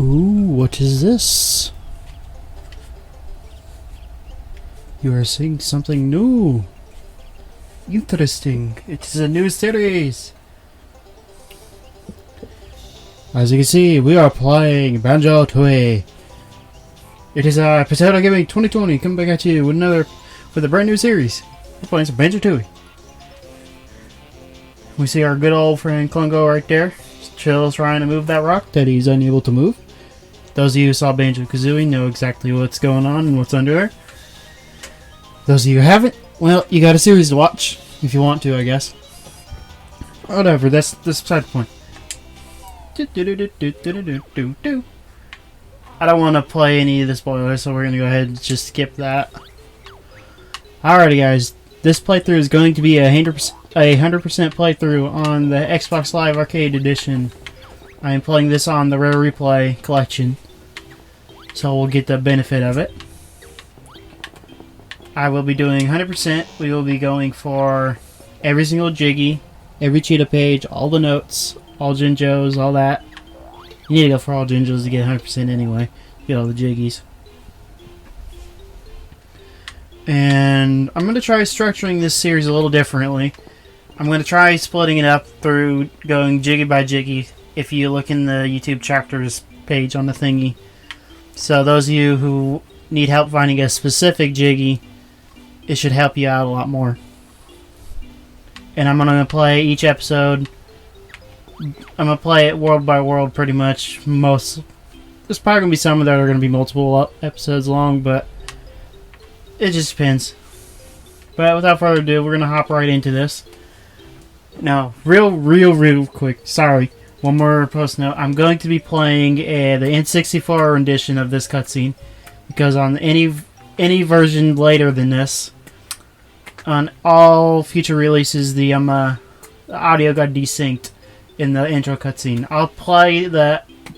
Ooh, what is this? You are seeing something new. Interesting. It is a new series. As you can see, we are playing Banjo Tooie. It is Potato Gaming 2020 coming back at you with a brand new series. We're playing some Banjo Tooie. We see our good old friend Klungo right there. Chill trying to move that rock that he's unable to move. Those of you who saw Banjo Kazooie know exactly what's going on and what's under there. Those of you who haven't, well, you got a series to watch if you want to, I guess. Whatever, that's beside the point. I don't want to play any of the spoilers, so we're going to go ahead and just skip that. Alrighty guys, this playthrough is going to be a 100% playthrough on the Xbox Live Arcade Edition. I am playing this on the Rare Replay collection, so we'll get the benefit of it. I will be doing 100%. We will be going for every single Jiggy, every Cheato page, all the notes, all Jinjos, all that. You need to go for all Jinjos to get 100% anyway. Get all the Jiggies. And I'm going to try structuring this series a little differently. I'm going to try splitting it up through going Jiggy by Jiggy if you look in the YouTube chapters page on the thingy. So those of you who need help finding a specific Jiggy, it should help you out a lot more. And I'm going to play each episode. I'm going to play it world by world pretty much. There's probably going to be some that are going to be multiple episodes long, but it just depends. But without further ado, we're going to hop right into this. Now, real quick, sorry, one more post note. I'm going to be playing the N64 rendition of this cutscene, because on any version later than this, on all future releases, the audio got desynced in the intro cutscene. I'll play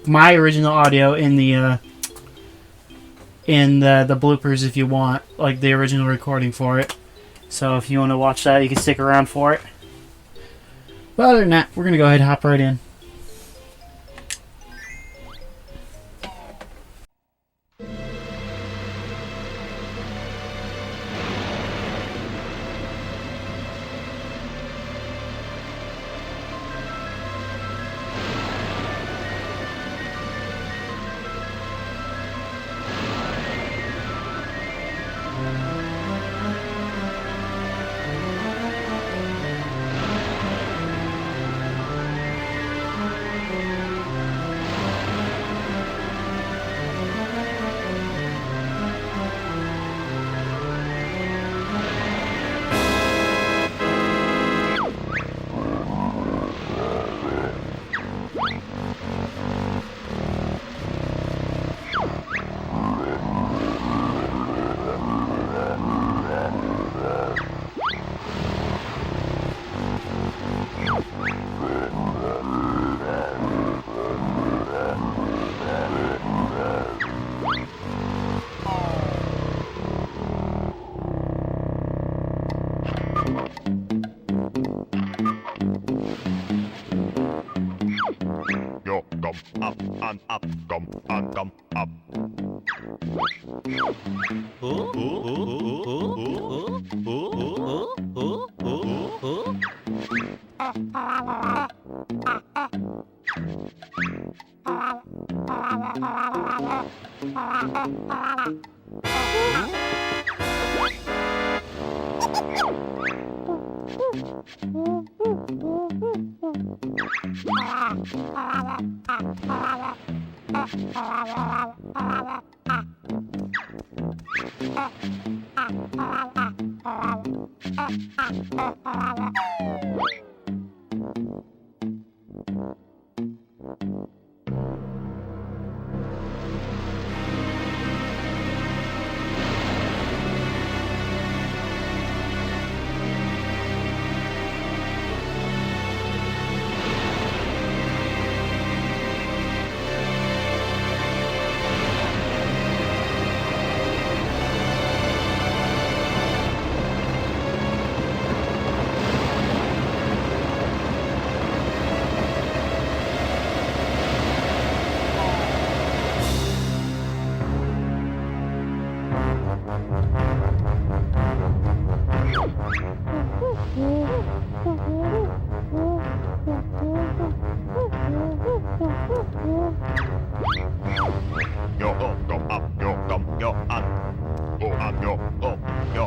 my original audio in the bloopers if you want, like the original recording for it. So if you want to watch that, you can stick around for it. But other than that, we're going to go ahead and hop right in. Yo up yo un go up yo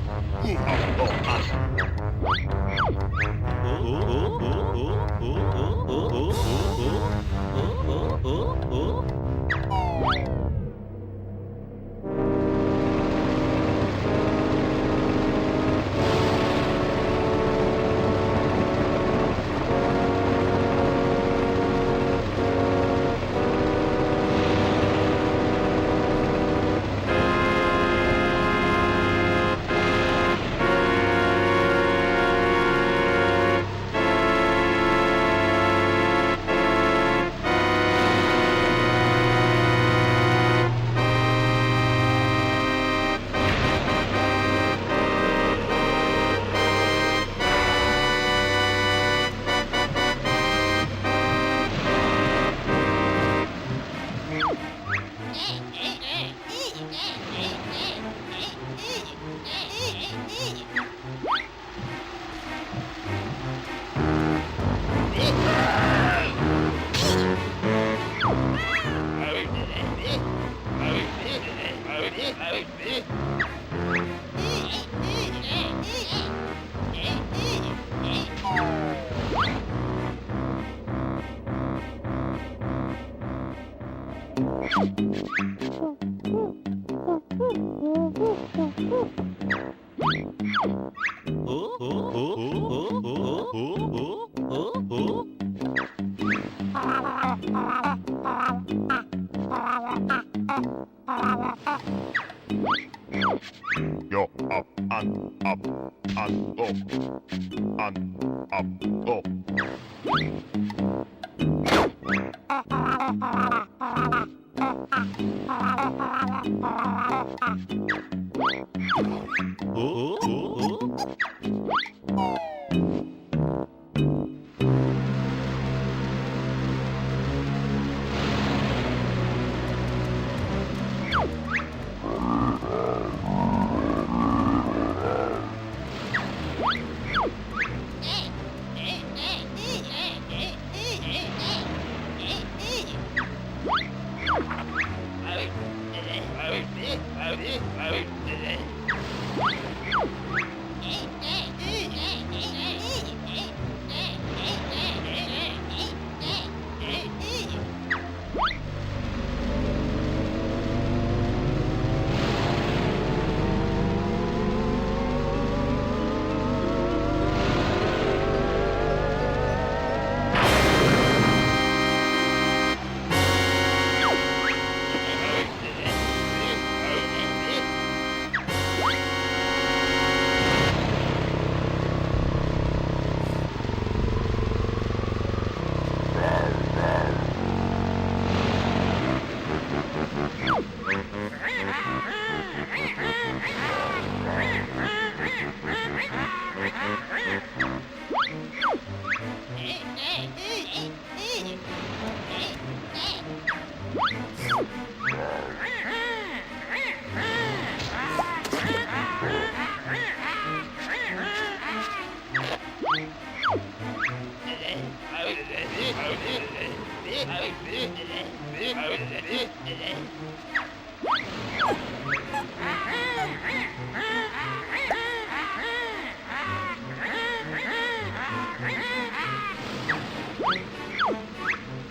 Yo up and go and up go.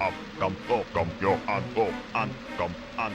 Up, come, yo, and go, and come, and.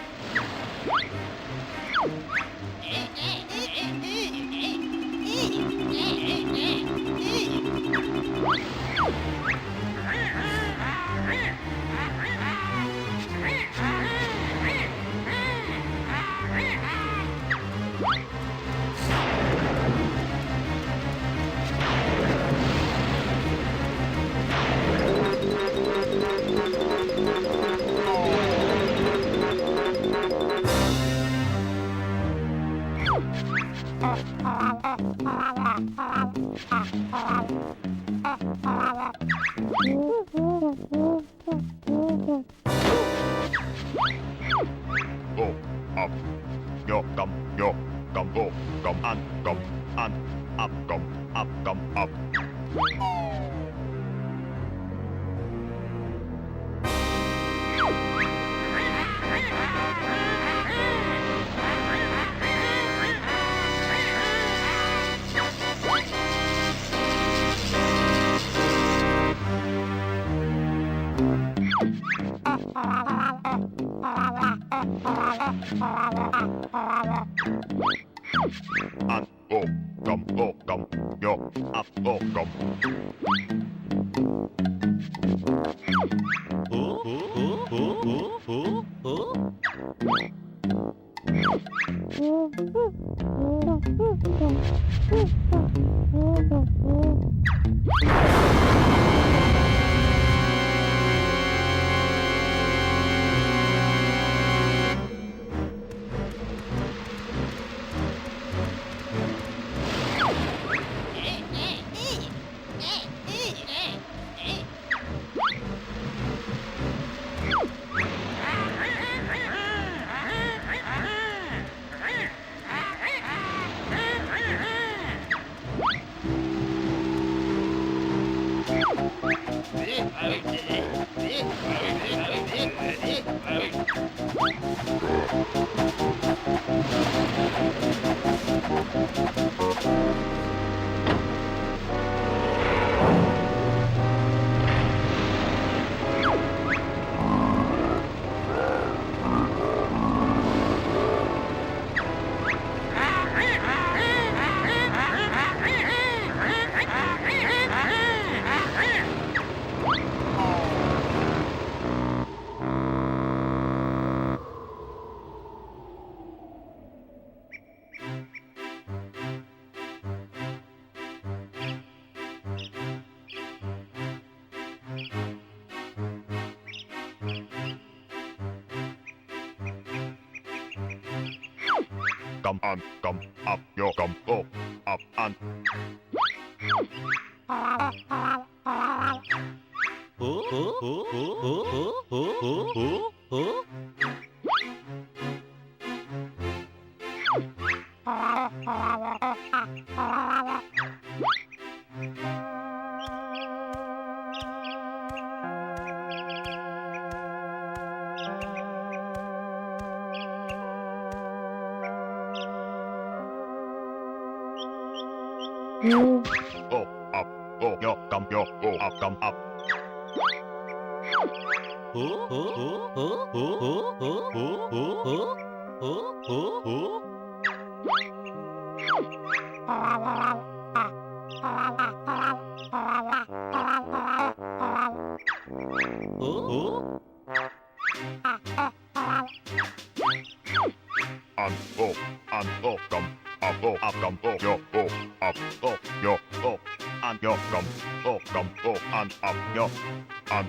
An oh gum yo up oh gum. Gum up yo gum oh up and. Oh up oh yo up gum up. And oh gum oh yo up oh yo oh and yo gum oh and up yo and.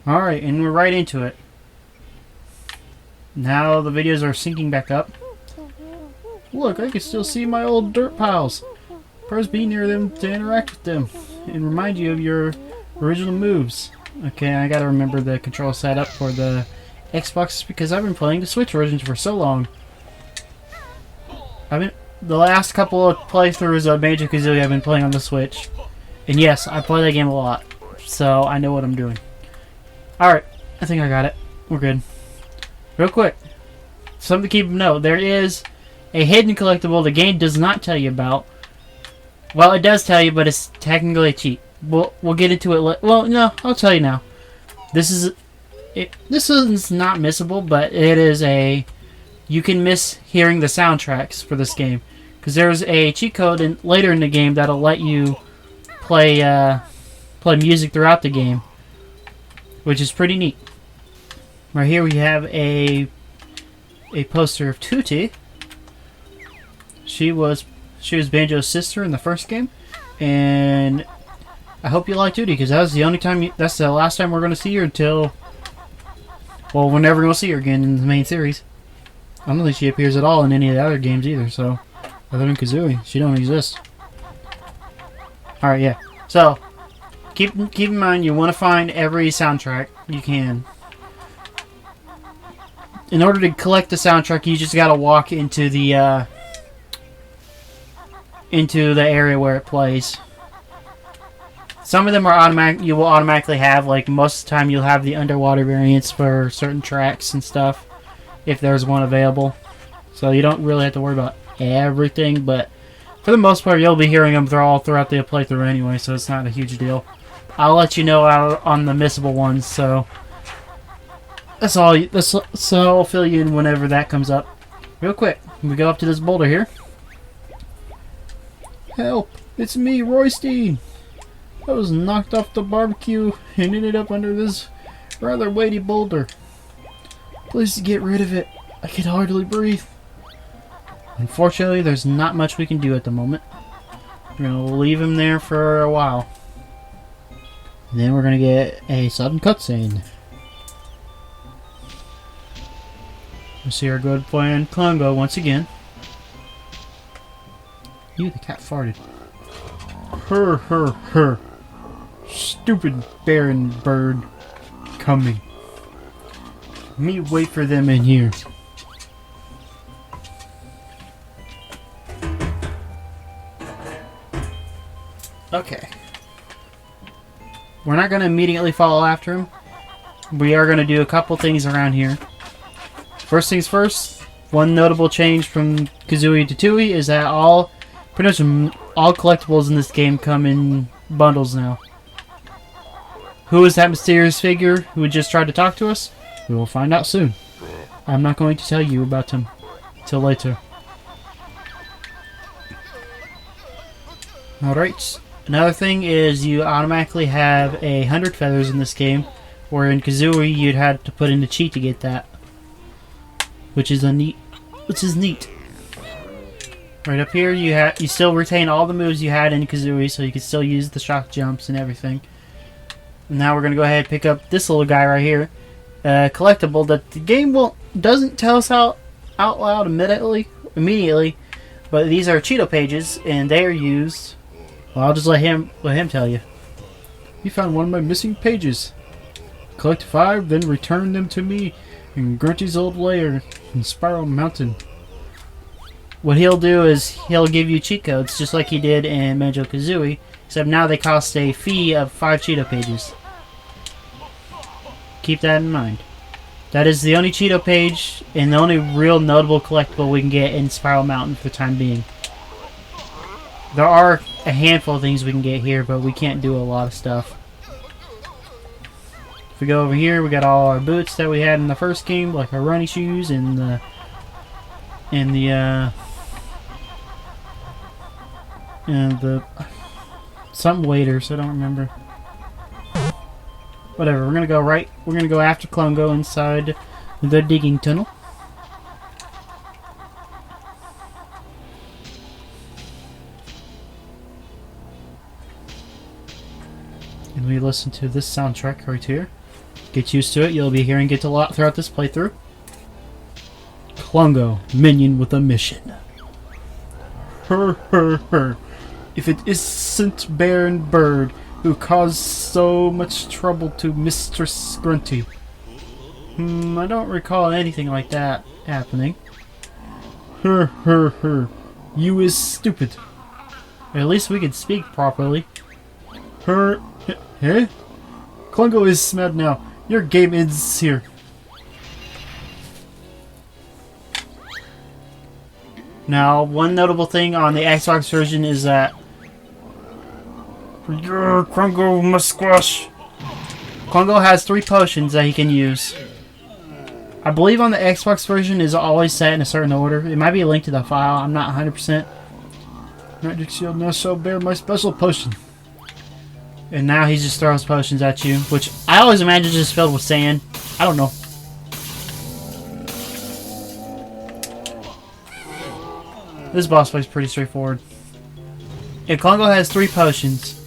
Alright, and we're right into it. Now the videos are syncing back up. Look, I can still see my old dirt piles. Press B near them to interact with them and remind you of your original moves. Okay, I gotta remember the control setup for the Xbox because I've been playing the Switch versions for so long. The last couple of playthroughs of Banjo Tooie I've been playing on the Switch. And yes, I play that game a lot. So I know what I'm doing. Alright, I think I got it. We're good. Real quick, something to keep note. There is a hidden collectible the game does not tell you about. Well, it does tell you, but it's technically a cheat. We'll get into it. Well, no, I'll tell you now. This is not missable, but it is a. You can miss hearing the soundtracks for this game because there's a cheat code later in the game that'll let you play music throughout the game, which is pretty neat. Right here we have a poster of Tootie. She was Banjo's sister in the first game, and I hope you like Tootie because that's the last time we're going to see her until, well, we're never going to see her again in the main series. I don't think she appears at all in any of the other games either. So, other than Kazooie, she don't exist. All right, yeah. So, keep in mind you want to find every soundtrack you can. In order to collect the soundtrack, you just gotta walk into the area where it plays. Some of them are automatic. You will automatically have, like, most of the time you'll have the underwater variants for certain tracks and stuff, if there's one available. So you don't really have to worry about everything, but for the most part you'll be hearing them all throughout the playthrough anyway, so it's not a huge deal. I'll let you know out on the missable ones, so that's all. So I'll fill you in whenever that comes up. Real quick, we go up to this boulder here. Help! It's me, Roystein! I was knocked off the barbecue and ended up under this rather weighty boulder. Please get rid of it. I can hardly breathe. Unfortunately, there's not much we can do at the moment. We're going to leave him there for a while. And then we're going to get a sudden cutscene. We see our good friend Klungo once again. You, the cat farted. Her. Stupid barren bird. Coming. Me wait for them in here. Okay. We're not going to immediately follow after him. We are going to do a couple things around here. First things first, one notable change from Kazooie to Tooie is that pretty much all collectibles in this game come in bundles now. Who is that mysterious figure who just tried to talk to us? We will find out soon. I'm not going to tell you about him till later. Alright. Another thing is you automatically have 100 feathers in this game, where in Kazooie you'd have to put in a cheat to get that. Which is neat. Right up here you still retain all the moves you had in Kazooie, so you can still use the shock jumps and everything. And now we're going to go ahead and pick up this little guy right here. Collectible that the game doesn't tell us out loud immediately, but these are Cheato pages, and they are used. Well, I'll just let him tell you. You found one of my missing pages. Collect 5, then return them to me in Grunty's old lair in Spiral Mountain. What he'll do is he'll give you cheat codes, just like he did in Banjo-Kazooie, except now they cost a fee of 5 Cheato pages. Keep that in mind. That is the only Cheato page and the only real notable collectible we can get in Spiral Mountain for the time being. There are a handful of things we can get here, but we can't do a lot of stuff. If we go over here, we got all our boots that we had in the first game, like our running shoes and the something waders, I don't remember. Whatever, we're gonna go after Klungo inside the digging tunnel. And we listen to this soundtrack right here. Get used to it, you'll be hearing it a lot throughout this playthrough. Klungo, minion with a mission. Her. If it isn't Baron Bird who caused so much trouble to Mistress Grunty. I don't recall anything like that happening. Her. You is stupid. At least we can speak properly. Her. Eh? Klungo is mad now. Your game ends here. Now, one notable thing on the Xbox version is that Klungo must squash. Klungo has 3 potions that he can use. I believe on the Xbox version is always set in a certain order. It might be a link to the file. I'm not 100%. Magic Shield now shall bear my special potion. And now he just throws potions at you, which I always imagine just filled with sand. I don't know. This boss fight is pretty straightforward. If Klungo has 3 potions,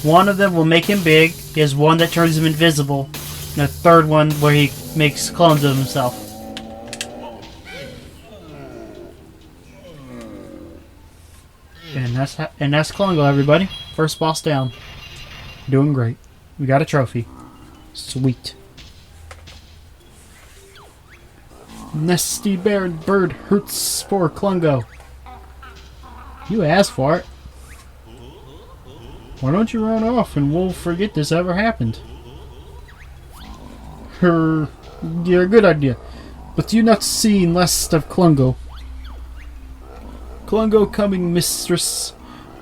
one of them will make him big, he has one that turns him invisible, and a third one where he makes clones of himself. And that's Klungo, everybody. First boss down. Doing great. We got a trophy. Sweet. Nasty Baron Bird hurts for Klungo. You asked for it. Why don't you run off and we'll forget this ever happened? Yeah, good idea. But you not seen less of Klungo. Klungo coming, mistress.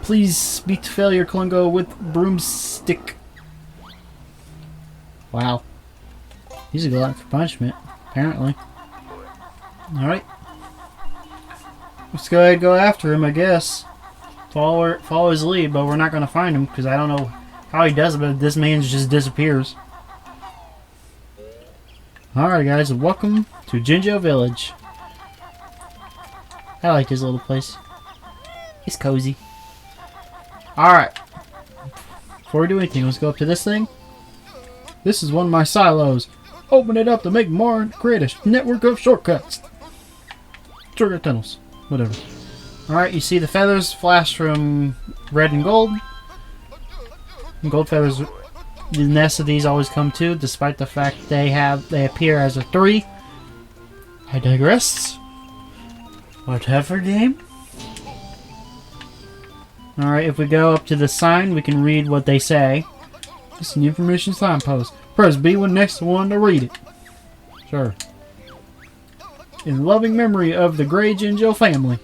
Please beat failure, Klungo, with broomstick. Wow. He's a glutton for punishment, apparently. Alright. Let's go ahead and go after him, I guess. Follow his lead, but we're not going to find him because I don't know how he does it, but this man just disappears. Alright guys, welcome to Jinjo Village. I like this little place. It's cozy. Alright. Before we do anything, let's go up to this thing. This is one of my silos. Open it up to make more and create a network of shortcuts. Shortcut tunnels. Whatever. Alright, you see the feathers flash from red and gold. Gold feathers, the nest of these always come too, despite the fact they appear as a 3. I digress. Whatever, game. Alright, if we go up to the sign, we can read what they say. This is an information signpost. Press B when next to one to read it. Sure. In loving memory of the Grey Jinjo family.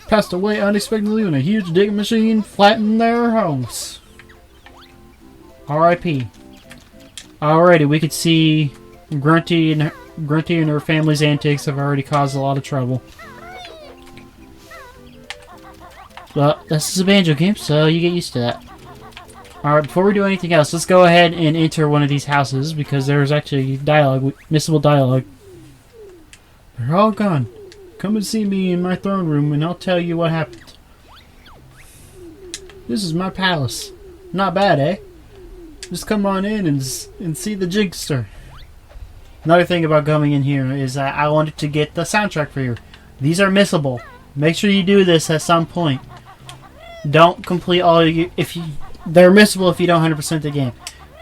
Passed away unexpectedly when a huge digging machine flattened their homes. R.I.P. Alrighty, we could see Grunty and her family's antics have already caused a lot of trouble. But this is a Banjo game, so you get used to that. Alright, before we do anything else, let's go ahead and enter one of these houses because there's actually dialogue, missable dialogue. They're all gone. Come and see me in my throne room and I'll tell you what happened. This is my palace. Not bad, eh? Just come on in and see the jigster. Another thing about coming in here is I wanted to get the soundtrack for you. These are missable. Make sure you do this at some point. Don't complete all you... They're missable if you don't 100% the game.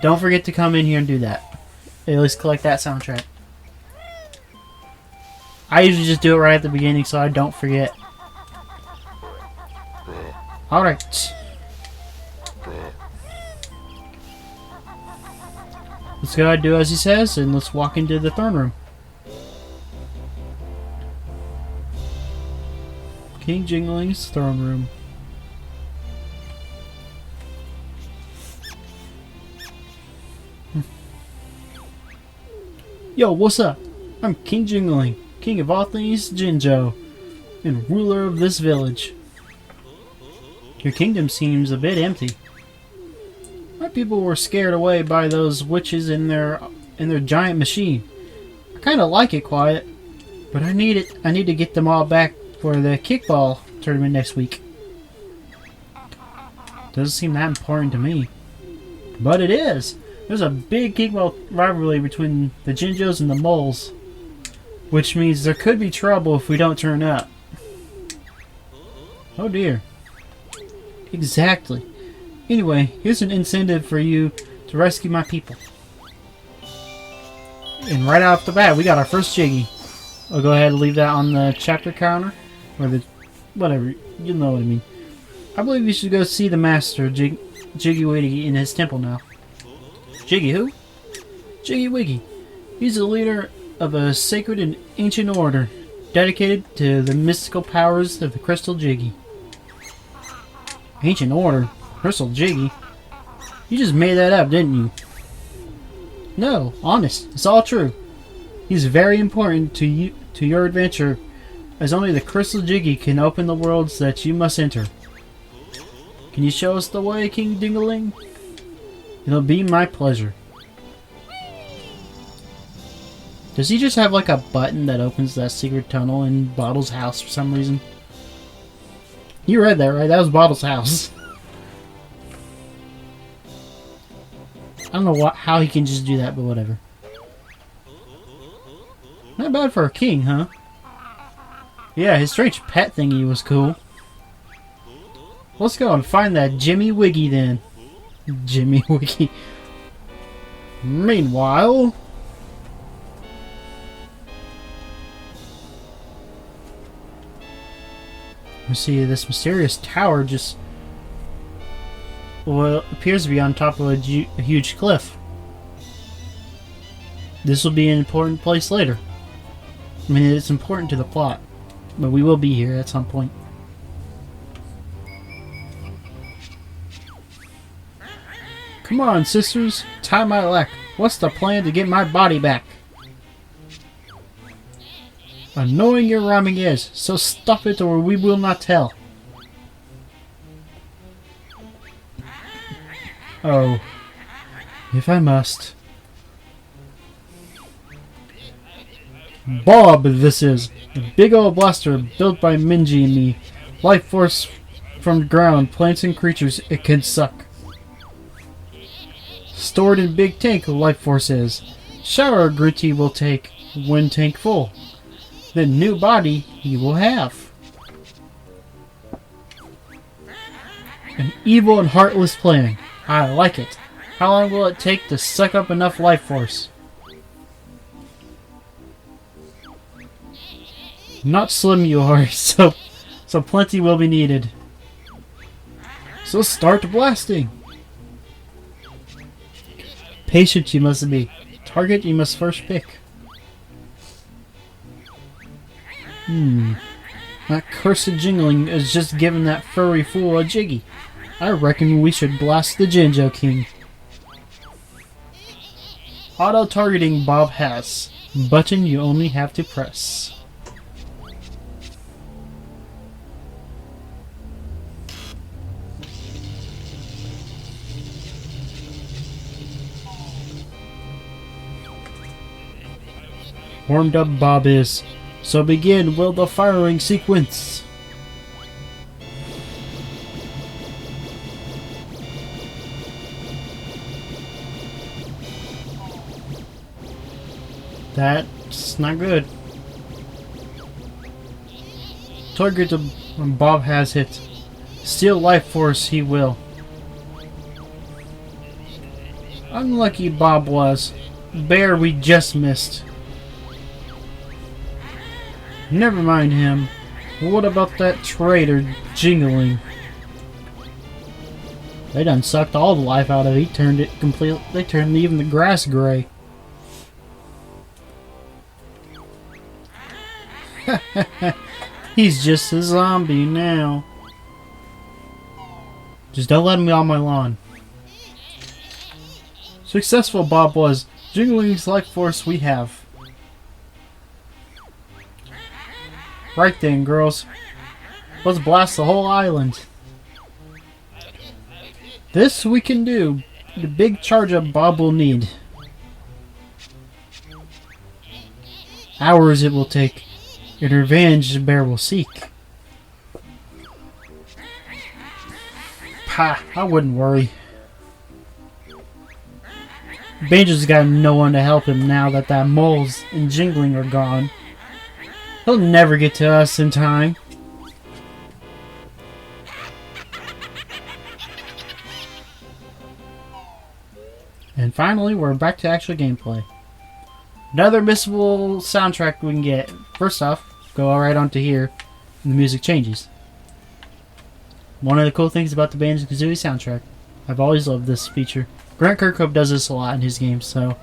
Don't forget to come in here and do that. At least collect that soundtrack. I usually just do it right at the beginning so I don't forget. Alright. Let's go ahead and do as he says and let's walk into the throne room. King Jingaling's throne room. Yo, what's up? I'm King Jingaling, king of all things Jinjo, and ruler of this village. Your kingdom seems a bit empty. My people were scared away by those witches in their giant machine. I kind of like it quiet, but I need to get them all back for the kickball tournament next week. Doesn't seem that important to me, but it is. There's a big kickball rivalry between the Jinjos and the moles, which means there could be trouble if we don't turn up. Oh dear. Exactly. Anyway, here's an incentive for you to rescue my people. And right off the bat, we got our first Jiggy. I'll go ahead and leave that on the chapter counter, or the whatever. You know what I mean. I believe you should go see the master, Jiggy Wiggy, in his temple now. Jiggy who? Jiggy Wiggy. He's the leader of a sacred and ancient order, dedicated to the mystical powers of the Crystal Jiggy. Ancient order? Crystal Jiggy? You just made that up, didn't you? No, honest. It's all true. He's very important to you, to your adventure, as only the Crystal Jiggy can open the worlds that you must enter. Can you show us the way, King Jingaling? It'll be my pleasure. Does he just have like a button that opens that secret tunnel in Bottle's house for some reason? You read that, right? That was Bottle's house. I don't know how he can just do that, but whatever. Not bad for a king, huh? Yeah, his strange pet thingy was cool. Let's go and find that Jimmy Wiggy then. Jimmy Wiggy. Meanwhile... we see this mysterious tower just what appears to be on top of a huge cliff. This will be an important place later. I mean, it's important to the plot, but we will be here at some point. Come on, sisters, tie my lack. What's the plan to get my body back? Knowing your rhyming is, so stop it or we will not tell. Oh, if I must. Bob, this is. A big old blaster built by Minji and me. Life force from the ground, plants and creatures it can suck. Stored in big tank, life force is. Shower Gritty will take when tank full. Then new body he will have. An evil and heartless plan. I like it. How long will it take to suck up enough life force? Not slim you are, so plenty will be needed. So start blasting. Patient you must be. Target you must first pick. That cursed Jingaling is just giving that furry fool a jiggy. I reckon we should blast the Jinjo King. Auto-targeting Bob has. Button you only have to press. Warmed up Bob is. So begin will the firing sequence. That's not good. Target Bob has hit. Steal life force he will. Unlucky Bob was. Bear we just missed. Never mind him. What about that traitor Jingaling? They done sucked all the life out of it. He turned it completely. They turned even the grass gray. He's just a zombie now. Just don't let him be on my lawn. Successful Bob was. Jingaling's life force we have. Right then, girls. Let's blast the whole island. This we can do. The big charge up Bob will need. Hours it will take. In revenge the bear will seek. Pah, I wouldn't worry. Banjo's got no one to help him now that moles and Jingaling are gone. He'll never get to us in time. And finally, we're back to actual gameplay. Another Missable soundtrack we can get. First off, go right onto here, and the music changes. One of the cool things about the Banjo Tooie soundtrack. I've always loved this feature. Grant Kirkhope does this a lot in his games, so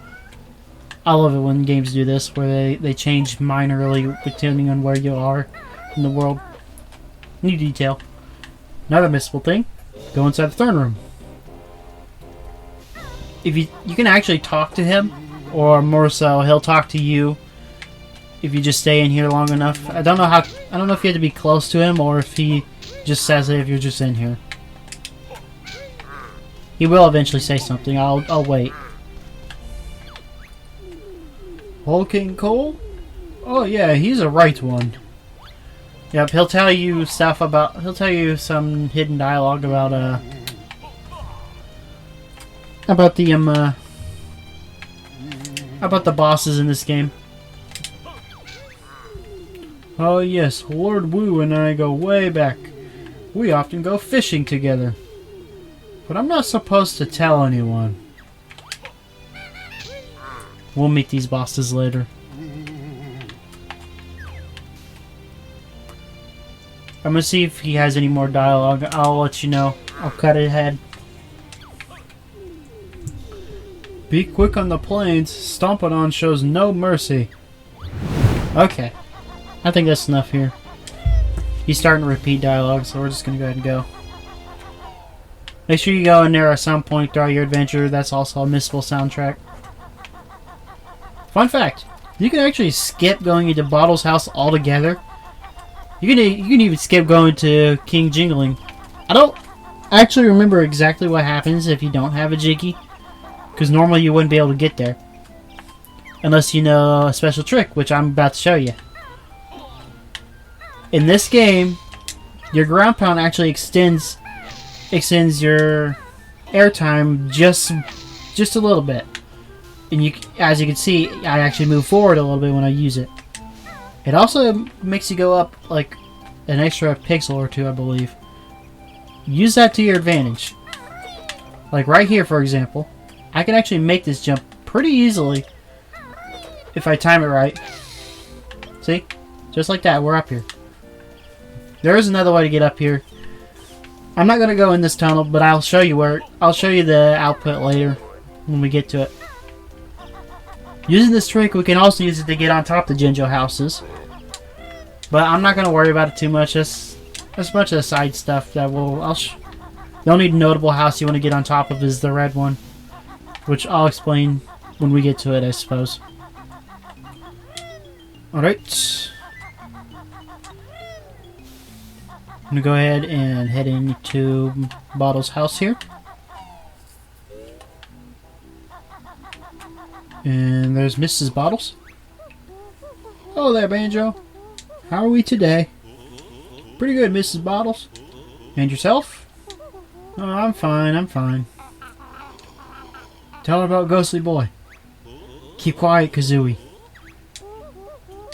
I love it when games do this, where they change minorly depending on where you are in the world. New detail. Another Missable thing. Go inside the throne room. If you can actually talk to him, or more so, he'll talk to you if you just stay in here long enough. I don't know if you have to be close to him or if he just says it if you're just in here. He will eventually say something. I'll wait. King Cole? Oh yeah, he's a right one. Yep, he'll tell you stuff about. He'll tell you some hidden dialogue about the bosses in this game. Oh yes, Lord Wu and I go way back. We often go fishing together. But I'm not supposed to tell anyone. We'll meet these bosses later. I'm gonna see if he has any more dialogue. I'll let you know. I'll cut it ahead. Be quick on the planes. Stomping on shows no mercy. Okay. I think that's enough here. He's starting to repeat dialogue, so we're just going to go ahead and go. Make sure you go in there at some point throughout your adventure. That's also a Missable soundtrack. Fun fact. You can actually skip going into Bottle's house altogether. You can even skip going to King Jingaling. I don't actually remember exactly what happens if you don't have a Jiggy. Because normally you wouldn't be able to get there. Unless you know a special trick, which I'm about to show you. In this game, your ground pound actually extends your airtime just a little bit. And as you can see, I actually move forward a little bit when I use it. It also makes you go up like an extra pixel or two, I believe. Use that to your advantage. Like right here, for example. I can actually make this jump pretty easily if I time it right. See? Just like that, we're up here. There is another way to get up here. I'm not going to go in this tunnel, but I'll show you the output later when we get to it. Using this trick, we can also use it to get on top of the Jinjo houses. But I'm not going to worry about it too much. That's a bunch of side stuff that the only notable house you want to get on top of is the red one. Which I'll explain when we get to it, I suppose. Alright. I'm going to go ahead and head into Bottle's house here. And there's Mrs. Bottles. Hello there, Banjo. How are we today? Pretty good, Mrs. Bottles. And yourself? Oh, I'm fine, I'm fine. Tell her about Ghostly Boy. Keep quiet, Kazooie.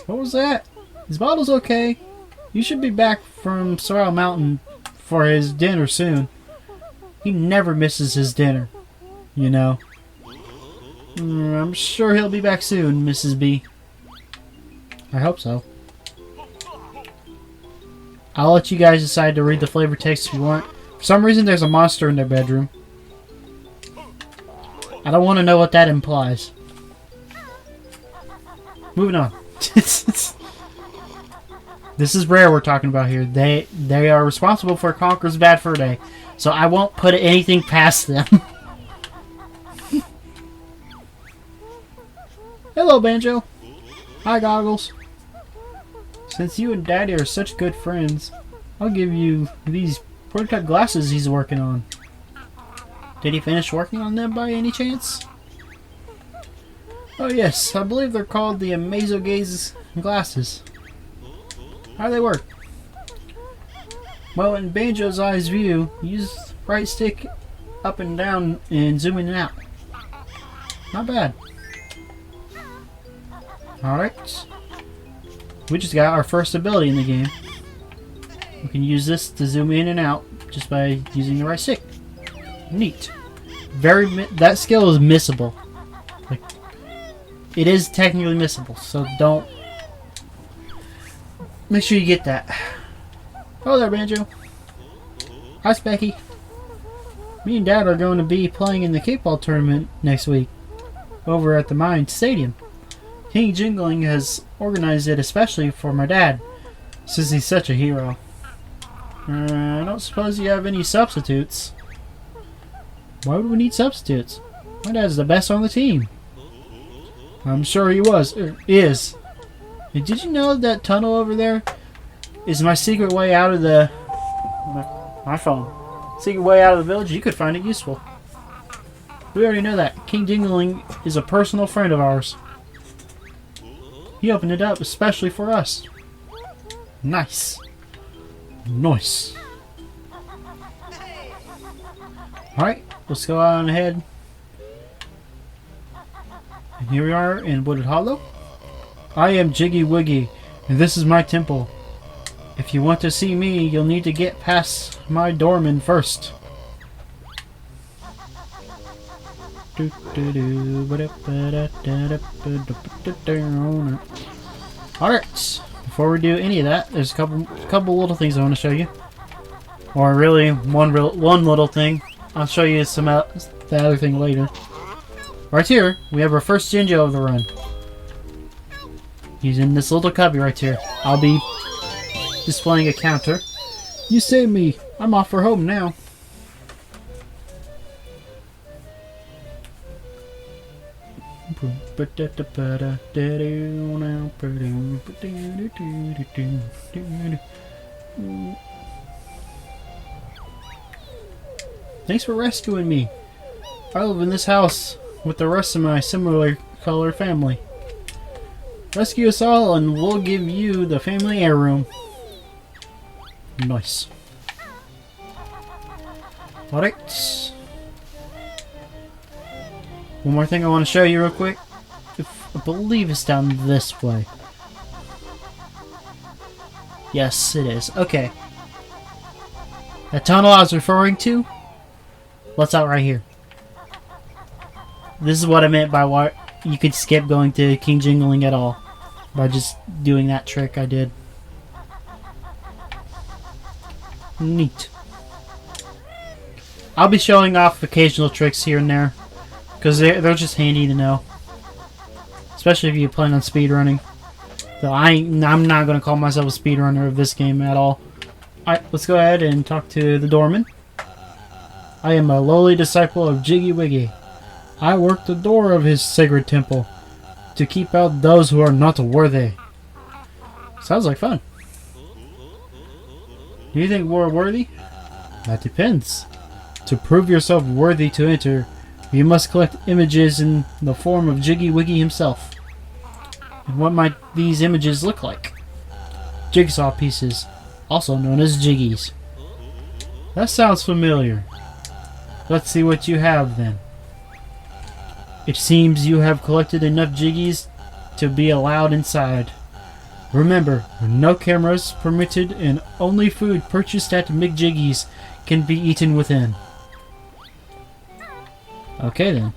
What was that? Is Bottles okay? You should be back from Sorrel Mountain for his dinner soon. He never misses his dinner, you know. I'm sure he'll be back soon, Mrs. B. I hope so. I'll let you guys decide to read the flavor text if you want. For some reason, there's a monster in their bedroom. I don't want to know what that implies. Moving on. This is Rare we're talking about here. They are responsible for Conker's bad fur day, so I won't put anything past them. Hello, Banjo. Hi, Goggles. Since you and Daddy are such good friends, I'll give you these prototype glasses he's working on. Did he finish working on them by any chance? Oh yes, I believe they're called the Amaze glasses. How do they work? Well, in Banjo's eyes view, use the right stick up and down and zoom in and out. Not bad. Alright. We just got our first ability in the game. We can use this to zoom in and out just by using the right stick. Neat. That skill is missable. Like, it is technically missable, so don't. Make sure you get that. Hello there, Banjo. Hi, Specky. Me and Dad are going to be playing in the kickball tournament next week over at the Mine Stadium. King Jingaling has organized it especially for my dad, since he's such a hero. I don't suppose you have any substitutes. Why would we need substitutes? My dad's the best on the team. I'm sure he is. And did you know that tunnel over there is my secret way out of the... my phone. Secret way out of the village? You could find it useful. We already know that. King Jingaling is a personal friend of ours. He opened it up especially for us. Nice. Nice. Alright, let's go on ahead. And here we are in Wooded Hollow. I am Jiggy Wiggy, and this is my temple. If you want to see me, you'll need to get past my doorman first. Alright, before we do any of that, there's a couple little things I want to show you. Or really, one little thing. I'll show you the other thing later. Right here, we have our first Jinjo of the run. He's in this little cubby right here. I'll be displaying a counter. You saved me. I'm off for home now. Thanks for rescuing me. I live in this house with the rest of my similar color family. Rescue us all and we'll give you the family heirloom. Nice. Alright. One more thing I want to show you real quick. I believe it's down this way. Yes, it is. Okay. That tunnel I was referring to, what's out right here? This is what I meant by what you could skip going to King Jingaling at all. By just doing that trick I did. Neat. I'll be showing off occasional tricks here and there. Because they're just handy to know. Especially if you plan on speedrunning. So I'm not going to call myself a speedrunner of this game at all. Alright, let's go ahead and talk to the doorman. I am a lowly disciple of Jiggy Wiggy. I work the door of his sacred temple to keep out those who are not worthy. Sounds like fun. Do you think we're worthy? That depends. To prove yourself worthy to enter, you must collect images in the form of Jiggy Wiggy himself. And what might these images look like? Jigsaw pieces, also known as Jiggies. That sounds familiar. Let's see what you have then. It seems you have collected enough Jiggies to be allowed inside. Remember, no cameras permitted and only food purchased at McJiggy's can be eaten within. Okay then.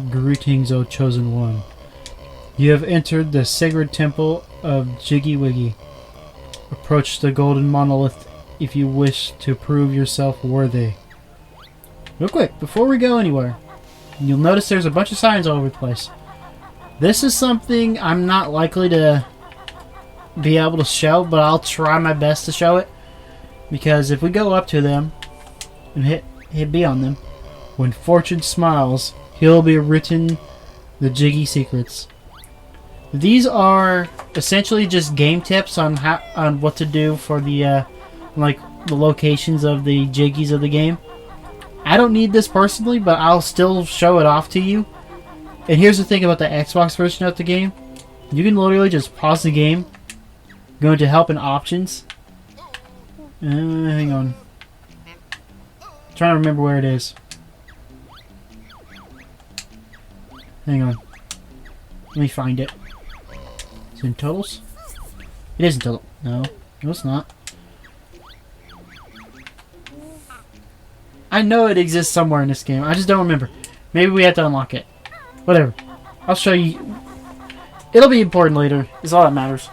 Greetings, O Chosen One. You have entered the sacred temple of Jiggy Wiggy. Approach the golden monolith if you wish to prove yourself worthy. Real quick, before we go anywhere, you'll notice there's a bunch of signs all over the place. This is something I'm not likely to be able to show, but I'll try my best to show it. Because if we go up to them and hit B on them, when fortune smiles, he'll be written the Jiggy secrets. These are essentially just game tips on what to do for the like the locations of the Jiggies of the game. I don't need this personally, but I'll still show it off to you. And here's the thing about the Xbox version of the game. You can literally just pause the game, go into help and options. Hang on. I'm trying to remember where it is. Hang on. Let me find it. It's in totals? It is in total. No. No, it's not. I know it exists somewhere in this game. I just don't remember. Maybe we have to unlock it. Whatever. I'll show you. It'll be important later. Is all that matters.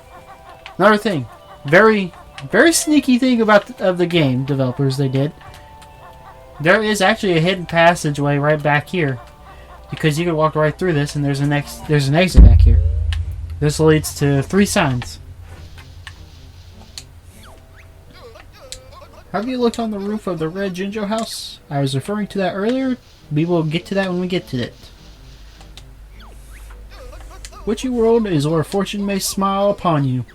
Another thing. Very sneaky thing about of the game developers they did. There is actually a hidden passageway right back here. Because you can walk right through this and there's an exit back here. This leads to 3 signs. Have you looked on the roof of the red Jinjo house? I was referring to that earlier. We will get to that when we get to it. Witchy world is where fortune may smile upon you.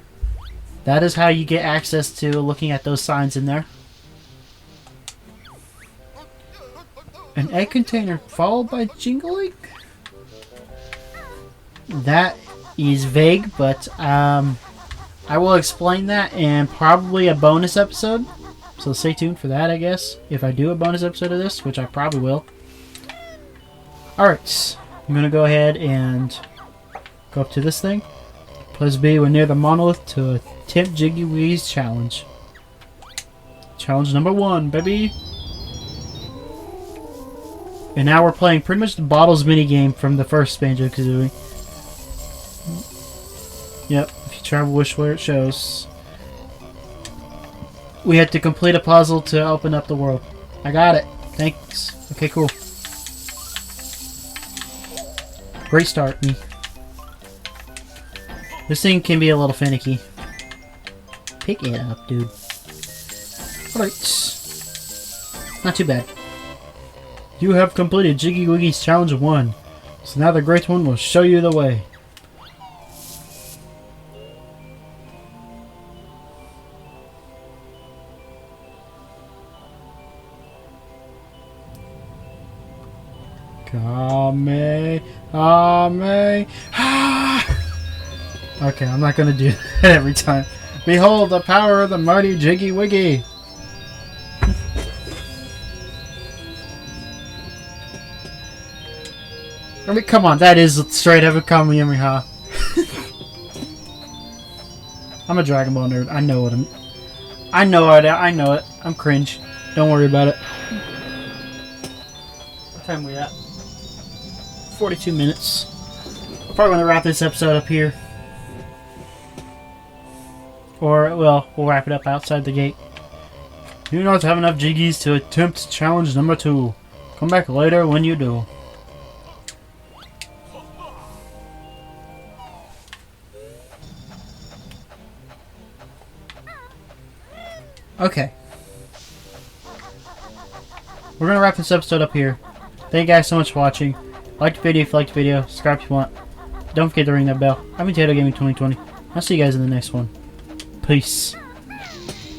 That is how you get access to looking at those signs in there. An egg container followed by Jingaling? That is vague, but I will explain that in probably a bonus episode. So stay tuned for that, I guess. If I do a bonus episode of this, which I probably will. Alright, I'm going to go ahead and go up to this thing. Press B when near the monolith to attempt Jiggy Wee's challenge. Challenge number 1, baby! And now we're playing pretty much the bottles minigame from the first Banjo Tooie. Yep, if you travel wish where it shows. We had to complete a puzzle to open up the world. I got it. Thanks. Okay, cool. Great start, me. This thing can be a little finicky. Pick it up, dude. Alright. Not too bad. You have completed Jiggy Wiggy's Challenge 1. So now the Great One will show you the way. Kame, Ame, Okay, I'm not gonna do that every time. Behold the power of the mighty Jiggy Wiggy! I mean, come on, that is straight up a Kamehameha. I'm a Dragon Ball nerd. I know what I'm. I know it. I know it. I'm cringe. Don't worry about it. What time are we at? 42 minutes. Probably gonna wrap this episode up here. Or, well, we'll wrap it up outside the gate. You do not have enough Jiggies to attempt challenge number 2. Come back later when you do. Okay. We're gonna wrap this episode up here. Thank you guys so much for watching. Like the video if you liked the video. Subscribe if you want. Don't forget to ring that bell. I've been Cheato Gaming 2020. I'll see you guys in the next one. Peace.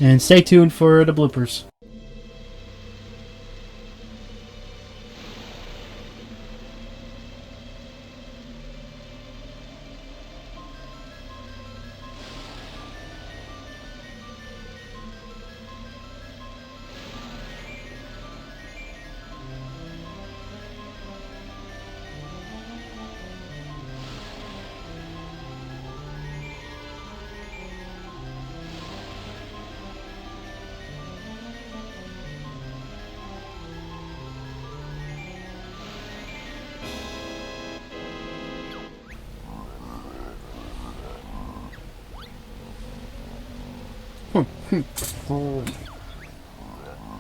And stay tuned for the bloopers.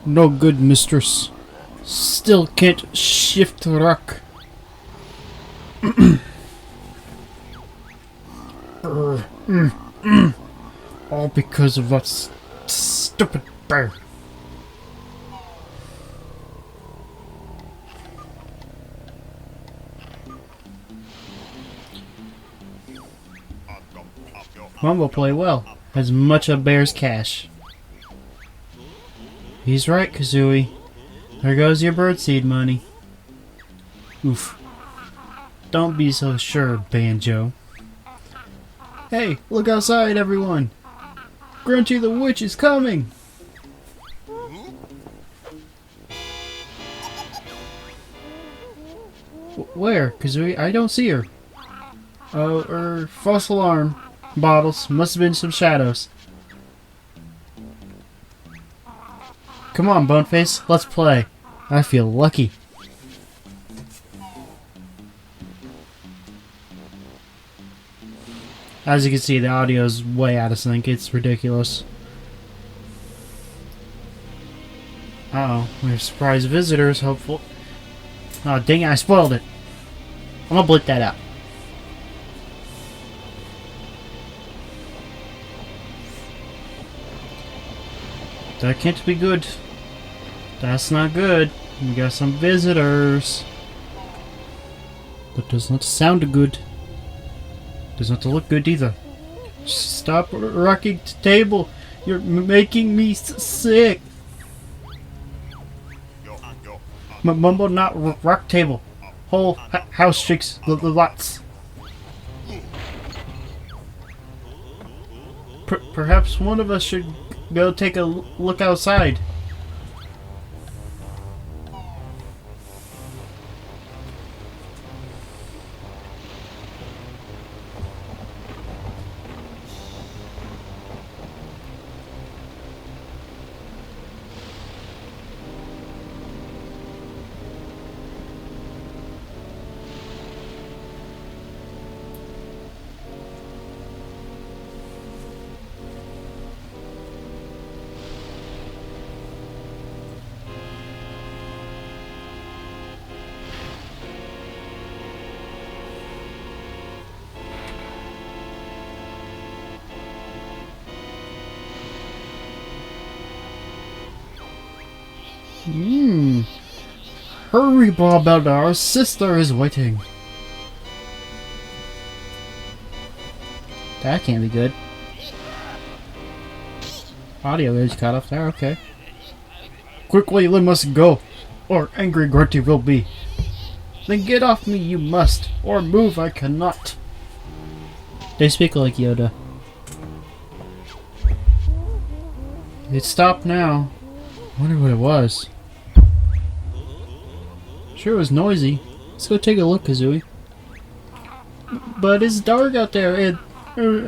No good, mistress. Still can't shift rock. All because of that stupid bear. Mom will play well. Has much of bear's cash. He's right, Kazooie. There goes your birdseed money. Oof. Don't be so sure, Banjo. Hey, look outside, everyone! Grunty the witch is coming! Where, Kazooie? I don't see her. Oh, false alarm. Bottles. Must have been some shadows. Come on, Boneface. Let's play. I feel lucky. As you can see, the audio is way out of sync. It's ridiculous. Uh-oh. We have surprise visitors, hopeful. Oh, dang it. I spoiled it. I'm gonna bleep that out. That can't be good. That's not good. We got some visitors. That does not sound good. Does not look good either. Stop rocking the table. You're making me sick. Mumble not rock table. Whole house shakes the lots. Perhaps one of us should go take a look outside. Hurry, Bob, our sister is waiting. That can't be good. Audio is cut off there, okay. Quickly, we must go, or angry Grunty will be. Then get off me, you must, or move I cannot. They speak like Yoda. It stopped now. Wonder what it was. Sure was noisy. Let's go take a look, Kazooie. But it's dark out there, and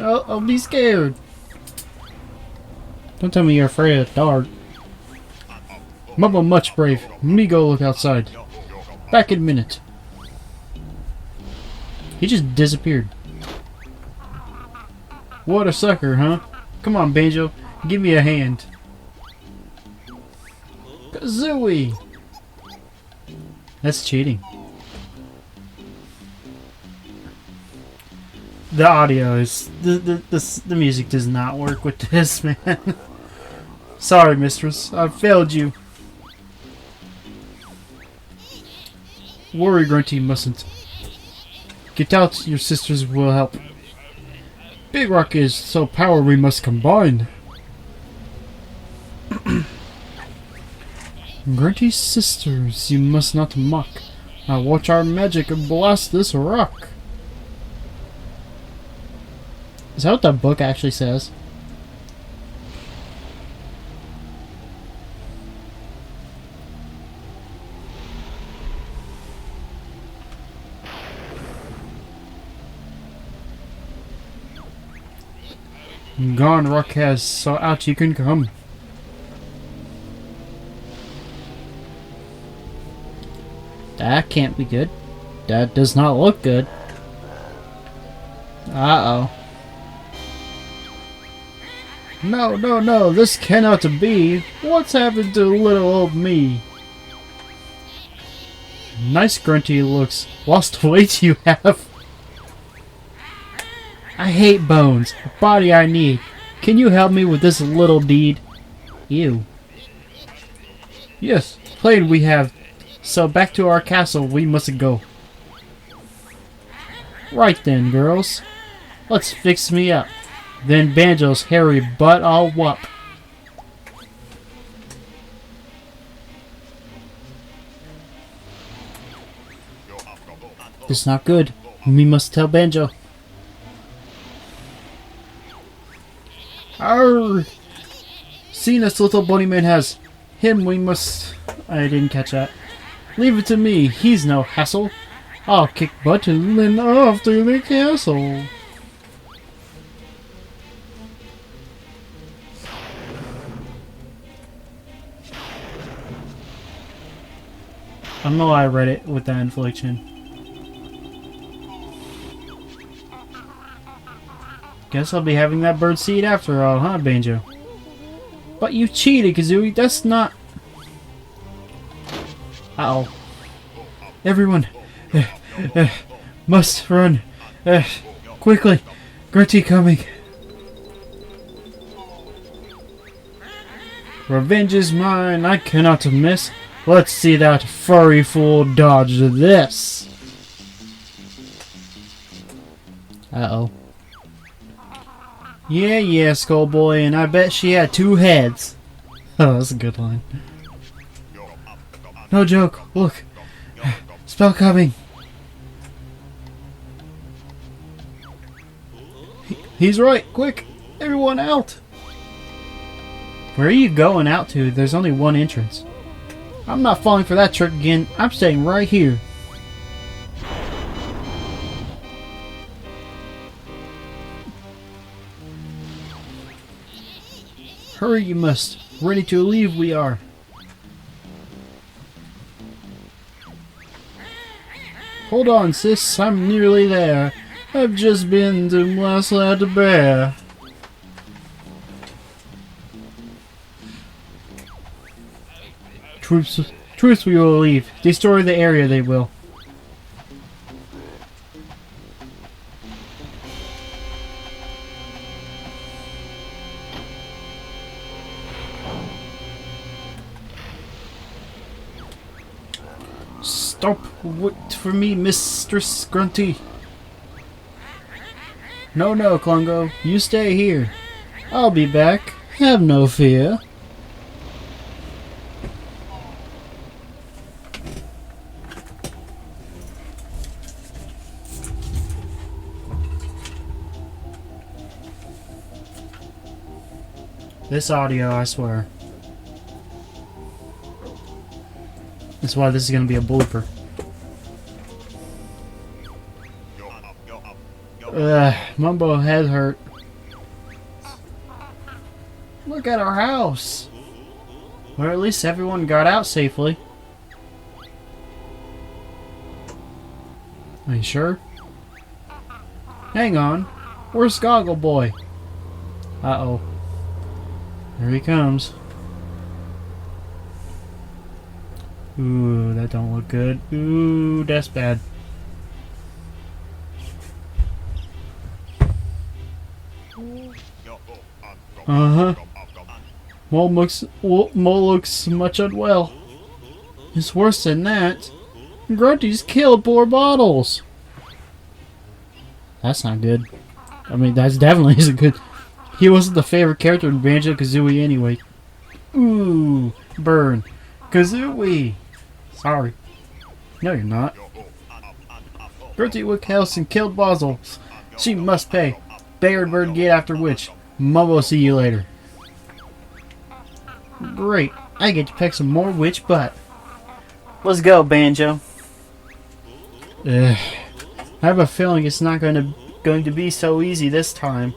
I'll be scared. Don't tell me you're afraid of the dark. Mama much brave. Me go look outside. Back in a minute. He just disappeared. What a sucker, huh? Come on, Banjo. Give me a hand. Kazooie! That's cheating. The audio is... The music does not work with this, man. Sorry, mistress. I failed you. Worry, Grunty mustn't. Get out, your sisters will help. Big Rock is so power we must combine. Grunty's sisters, you must not mock. Now watch our magic and blast this rock. Is that what the book actually says? Gone, Rock has, so out you can come. That can't be good. That does not look good. Uh-oh. No, no, no, this cannot be. What's happened to little old me? Nice Grunty looks. Lost weight you have. I hate bones. A body I need. Can you help me with this little deed? Ew. Yes, plain we have. So back to our castle we must go. Right then, girls. Let's fix me up. Then Banjo's hairy butt I'll whup. This is not good. We must tell Banjo. Arr! Seen this little bunny man has. Him we must... I didn't catch that. Leave it to me. He's no hassle. I'll kick butt and then off to the castle. I don't know why I read it with that inflection. Guess I'll be having that bird seed after all, huh, Banjo? But you cheated, Kazooie. That's not... Uh-oh. Everyone must run. Quickly. Grunty coming. Revenge is mine. I cannot miss. Let's see that furry fool dodge this. Uh-oh. Yeah, yeah, Skullboy, and I bet she had 2 heads. Oh, that's a good line. No joke. Look. Spell coming. He's right. Quick. Everyone out. Where are you going out to? There's only one entrance. I'm not falling for that trick again. I'm staying right here. Hurry you must. Ready to leave we are. Hold on, sis. I'm nearly there. I've just been to last lad to bear. Troops we will leave. Destroy the area they will. Stop! Wait for me, Mistress Grunty. No, no, Klungo. You stay here. I'll be back. Have no fear. This audio, I swear. That's why this is going to be a blooper. Mumbo head hurt. Look at our house. Or at least everyone got out safely. Are you sure? Hang on. Where's Goggle Boy? Uh-oh. Here he comes. Ooh, that don't look good. Ooh, that's bad. Uh-huh. Mole looks much unwell. It's worse than that. Grunty's killed poor Bottles. That's not good. I mean, that's definitely isn't good. He wasn't the favorite character in Banjo-Kazooie anyway. Ooh, burn. Kazooie! Sorry. No, you're not. Grunty Wick House and killed Bottles. She must pay. Bayard Bird Gate after which. Mumbo, see you later. Great. I get to peck some more witch butt. Let's go, Banjo. I have a feeling it's not going to be so easy this time.